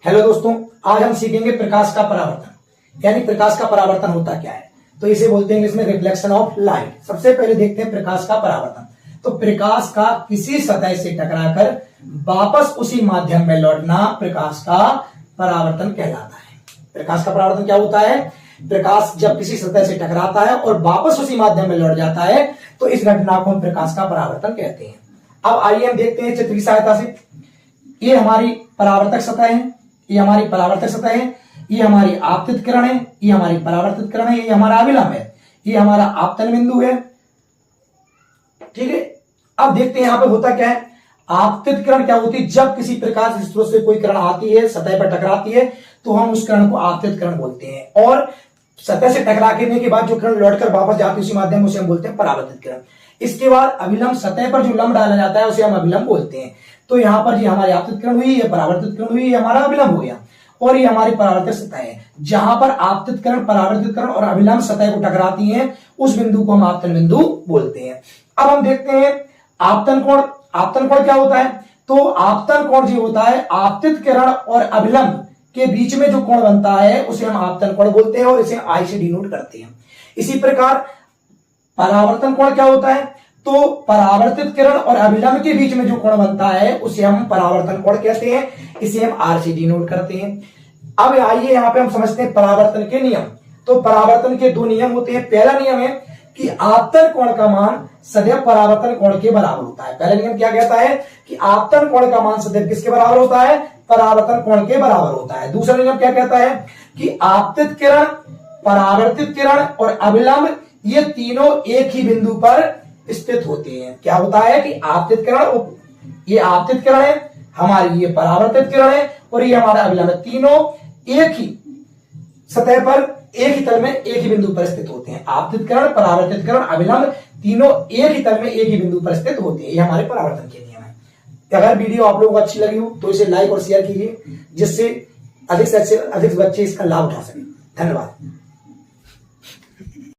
Hello दोस्तों, आज हम सीखेंगे प्रकाश का परावर्तन। यानी प्रकाश का परावर्तन होता क्या है, तो इसे बोलते हैं इंग्लिश में रिफ्लेक्शन ऑफ लाइट। सबसे पहले देखते हैं प्रकाश का परावर्तन। तो प्रकाश का किसी सतह से टकराकर वापस उसी माध्यम में लौटना प्रकाश का परावर्तन कहलाता है। प्रकाश का परावर्तन क्या होता है? प्रकाश जब किसी सतह से टकराता है और वापस उसी माध्यम में लौट जाता है, तो इस घटना को हम प्रकाश का परावर्तन कहते हैं। अब आइए हम देखते हैं चित्र की सहायता से। ये हमारी परावर्तक सतह है, ये हमारी परावर्तक सतह है, ये हमारी आपतित किरण है, ये हमारी परावर्तित किरण है, ये हमारा अभिलंब है, ये हमारा आपतन बिंदु है। ठीक है, अब देखते हैं यहां पे होता क्या है। आपतित किरण क्या होती है? जब किसी प्रकाश स्रोत से कोई किरण आती है, सतह पर टकराती है, तो हम उस किरण को आपतित किरण बोलते हैं। और सतह से टकराने के बाद जो किरण लौटकर वापस जाती है उसी माध्यम से हम बोलते हैं परावर्तित किरण। इसके बाद अभिलंब, सतह पर जो लंब डाला जाता है उसे हम अभिलंब बोलते हैं। तो यहां पर ये हमारी आपतित किरण हुई, ये परावर्तित किरण हुई, ये हमारा अभिलंब हो गया। और ये हमारी परावर्तित सतह है। जहां पर आपतित किरण, परावर्तित किरण और अभिलंब सतह को टकराती हैं, उस बिंदु को हम आपतन बिंदु बोलते हैं। अब हम देखते हैं आपतन कोण। आपतन कोण क्या होता है? तो आपतन कोण जो होता है, आपतित किरण और अभिलंब के बीच में जो कोण बनता है उसे हम आपतन कोण बोलते हैं और इसे आई से डिनोट करते हैं। इसी प्रकार परावर्तन कोण क्या होता है? तो परावर्तित किरण और अभिलंब के बीच में जो कोण बनता है उसे हम परावर्तन कोण कहते हैं, इसे हम आर से डिनोट करते हैं। अब आइए यहां पे हम समझते हैं परावर्तन के नियम। तो परावर्तन के दो नियम होते हैं। पहला नियम है कि आपतन कोण का मान सदैव परावर्तन कोण के बराबर होता है। पहला नियम क्या कहता है कि आपतन कोण का मान सदैव किसके बराबर होता है? परावर्तन कोण के बराबर होता है। दूसरा नियम क्या कहता है कि आपतित किरण, परावर्तित किरण और अभिलंब ये तीनों एक ही बिंदु पर स्थित होते हैं। क्या होता है कि आपतित किरण, ये आपतित किरण है, हमारी ये परावर्तित किरण है और ये हमारा अभिलंब है, तीनों एक ही सतह पर, एक ही तल में, एक ही बिंदु पर स्थित होते हैं। आपतित किरण, परावर्तित किरण, अभिलंब तीनों एक ही तल में, एक ही बिंदु पर स्थित होते हैं। ये हमारे परावर्तन के नियम है। अगर वीडियो आप लोगों को अच्छी लगी हो तो इसे लाइक और शेयर कीजिए, जिससे अधिक से अधिक बच्चे इसका लाभ उठा सकें। धन्यवाद।